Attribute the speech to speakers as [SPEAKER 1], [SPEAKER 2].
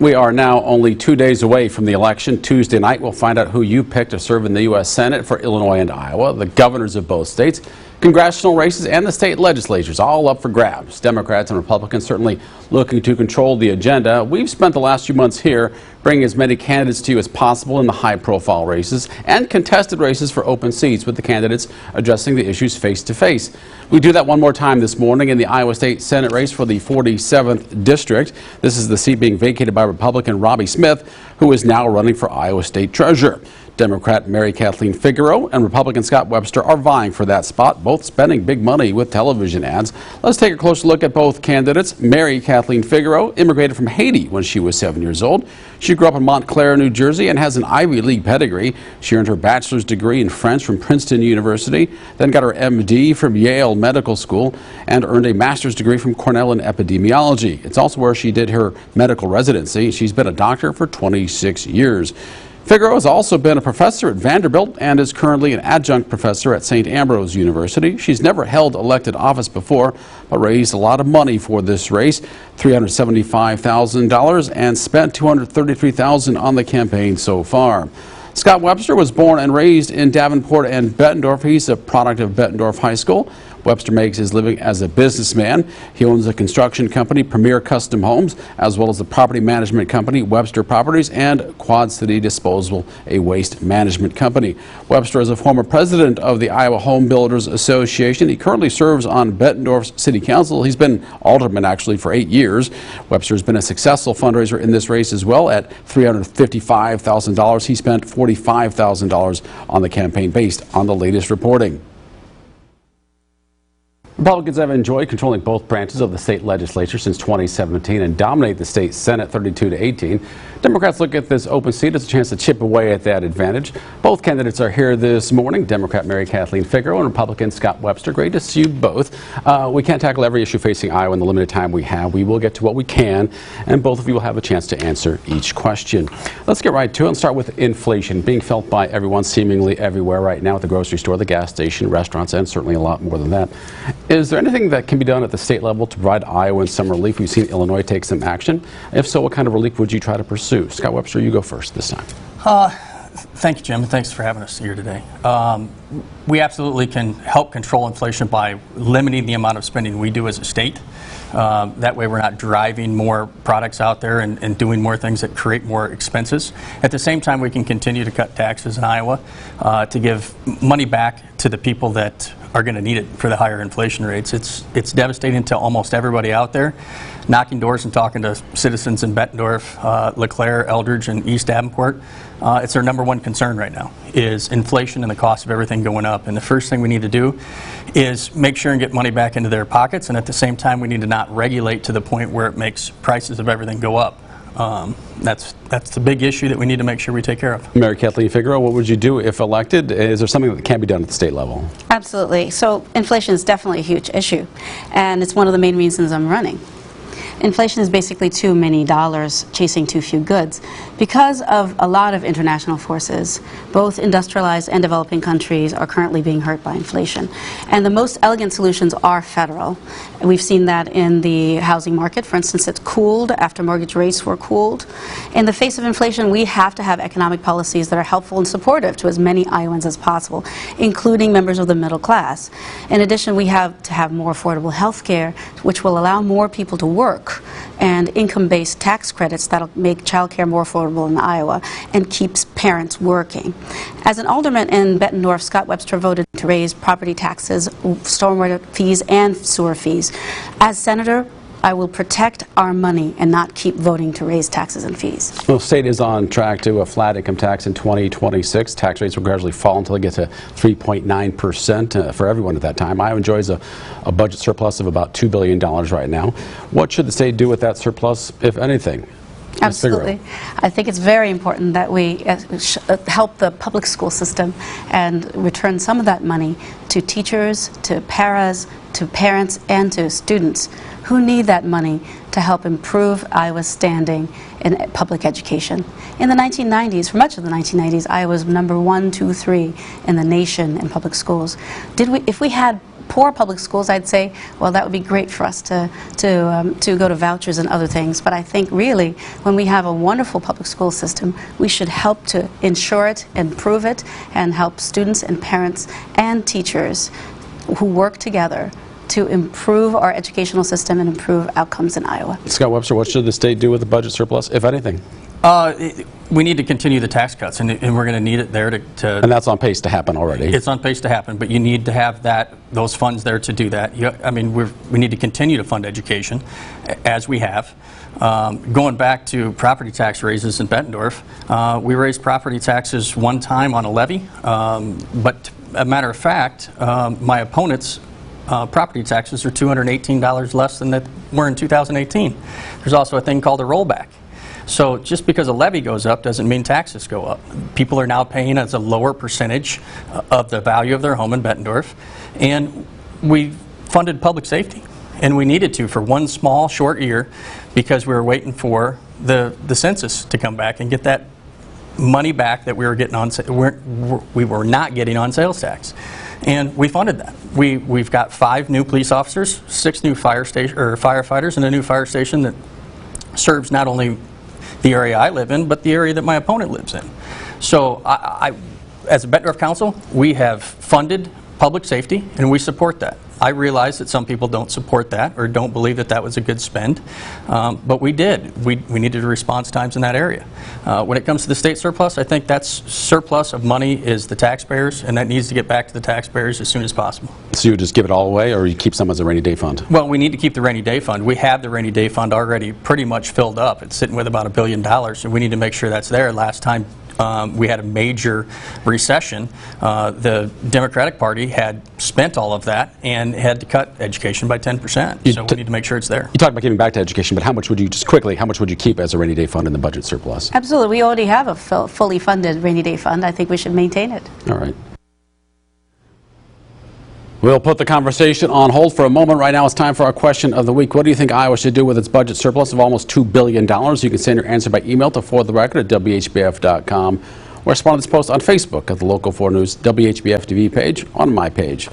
[SPEAKER 1] We are now only 2 days away from the election. Tuesday night, we'll find out who you picked to serve in the U.S. Senate for Illinois and Iowa, the governors of both states, congressional races, and the state legislatures, all up for grabs. Democrats and Republicans certainly looking to control the agenda. We've spent the last few months here bringing as many candidates to you as possible in the high-profile races and contested races for open seats, with the candidates addressing the issues face-to-face. We do that one more time this morning in the Iowa State Senate race for the 47th District. This is the seat being vacated by Republican Robbie Smith, who is now running for Iowa State Treasurer. Democrat Mary Kathleen Figaro and Republican Scott Webster are vying for that spot, both spending big money with television ads. Let's take a closer look at both candidates. Mary Kathleen Figaro immigrated from Haiti when she was 7 years old. She grew up in Montclair, New Jersey, and has an Ivy League pedigree. She earned her bachelor's degree in French from Princeton University, then got her MD from Yale Medical School, and earned a master's degree from Cornell in epidemiology. It's also where she did her medical residency. She's been a doctor for 26 years. Figaro has also been a professor at Vanderbilt and is currently an adjunct professor at St. Ambrose University. She's never held elected office before, but raised a lot of money for this race, $375,000, and spent $233,000 on the campaign so far. Scott Webster was born and raised in Davenport and Bettendorf. He's a product of Bettendorf High School. Webster makes his living as a businessman. He owns a construction company, Premier Custom Homes, as well as the property management company, Webster Properties, and Quad City Disposal, a waste management company. Webster is a former president of the Iowa Home Builders Association. He currently serves on Bettendorf's City Council. He's been alderman actually for 8 years. Webster has been a successful fundraiser in this race as well. At $355,000, he spent $45,000 on the campaign based on the latest reporting. Republicans have enjoyed controlling both branches of the state legislature since 2017 and dominate the state Senate 32-18. Democrats look at this open seat as a chance to chip away at that advantage. Both candidates are here this morning, Democrat Mary Kathleen Figaro and Republican Scott Webster. Great to see you both. We can't tackle every issue facing Iowa in the limited time we have. We will get to what we can, and both of you will have a chance to answer each question. Let's get right to it and start with inflation, being felt by everyone seemingly everywhere right now at the grocery store, the gas station, restaurants, and certainly a lot more than that. Is there anything that can be done at the state level to provide Iowans some relief? We've seen Illinois take some action. If so, what kind of relief would you try to pursue? Scott Webster, you go first this time.
[SPEAKER 2] Thank you, Jim, and thanks for having us here today. We absolutely can help control inflation by limiting the amount of spending we do as a state. That way we're not driving more products out there and doing more things that create more expenses. At the same time, we can continue to cut taxes in Iowa to give money back to the people that are going to need it for the higher inflation rates. It's devastating to almost everybody out there. Knocking doors and talking to citizens in Bettendorf, LeClaire, Eldridge, and East Davenport, it's their number one concern right now, is inflation and the cost of everything going up. And the first thing we need to do is make sure and get money back into their pockets, and at the same time we need to not regulate to the point where it makes prices of everything go up. That's the big issue that we need to make sure we take care of.
[SPEAKER 1] Mary Kathleen Figaro, what would you do if elected? Is there something that can be done at the state level?
[SPEAKER 3] Absolutely. So inflation is definitely a huge issue, and it's one of the main reasons I'm running. Inflation is basically too many dollars chasing too few goods. Because of a lot of international forces, both industrialized and developing countries are currently being hurt by inflation. And the most elegant solutions are federal. We've seen that in the housing market. For instance, it's cooled after mortgage rates were cooled. In the face of inflation, we have to have economic policies that are helpful and supportive to as many Iowans as possible, including members of the middle class. In addition, we have to have more affordable health care, which will allow more people to work, and income-based tax credits that'll make child care more affordable in Iowa and keeps parents working. As an alderman in Bettendorf, Scott Webster voted to raise property taxes, stormwater fees, and sewer fees. As senator, I will protect our money and not keep voting to raise taxes and fees.
[SPEAKER 1] Well, the state is on track to a flat income tax in 2026. Tax rates will gradually fall until they get to 3.9% for everyone at that time. Iowa enjoys a budget surplus of about $2 billion right now. What should the state do with that surplus, if anything?
[SPEAKER 3] Absolutely. I think it's very important that we help the public school system and return some of that money to teachers, to paras, to parents, and to students who need that money to help improve Iowa's standing in public education. In the 1990s, for much of the 1990s, Iowa was number 1, 2, 3 in the nation in public schools. If we had poor public schools, I'd say, well, that would be great for us to go to vouchers and other things. But I think really, when we have a wonderful public school system, we should help to ensure it, improve it, and help students and parents and teachers who work together to improve our educational system and improve outcomes in Iowa.
[SPEAKER 1] Scott Webster, what should the state do with the budget surplus, if anything?
[SPEAKER 2] We need to continue the tax cuts, and we're going to need it there to
[SPEAKER 1] And that's on pace to happen already.
[SPEAKER 2] It's on pace to happen, but you need to have those funds there to do that. I mean, we need to continue to fund education, as we have. Going back to property tax raises in Bettendorf, we raised property taxes one time on a levy, but a matter of fact, my opponent's property taxes are $218 less than they were in 2018. There's also a thing called a rollback. So just because a levy goes up doesn't mean taxes go up. People are now paying as a lower percentage of the value of their home in Bettendorf. And we funded public safety. And we needed to for one small, short year because we were waiting for the census to come back and get that money back that we were getting on, we were not getting on sales tax. And we funded that. We've got 5 new police officers, 6 new firefighters, and a new fire station that serves not only the area I live in, but the area that my opponent lives in. So as a Bettendorf Council, we have funded public safety, and we support that. I realize that some people don't support that or don't believe that that was a good spend, but we did. We needed response times in that area. When it comes to the state surplus, I think that surplus of money is the taxpayers, and that needs to get back to the taxpayers as soon as possible.
[SPEAKER 1] So you just give it all away, or you keep some as a rainy day fund?
[SPEAKER 2] Well, we need to keep the rainy day fund. We have the rainy day fund already pretty much filled up. It's sitting with about $1 billion, and we need to make sure that's there. Last time we had a major recession, the Democratic Party had spent all of that and had to cut education by 10%. So we need to make sure it's there.
[SPEAKER 1] You talked about giving back to education, but how much would you, just quickly, how much would you keep as a rainy day fund in the budget surplus?
[SPEAKER 3] Absolutely. We already have a fully funded rainy day fund. I think we should maintain it.
[SPEAKER 1] All right. We'll put the conversation on hold for a moment. Right now it's time for our question of the week. What do you think Iowa should do with its budget surplus of almost $2 billion? You can send your answer by email to fortherecord@whbf.com or respond to this post on Facebook at the Local 4 News WHBF TV page on my page.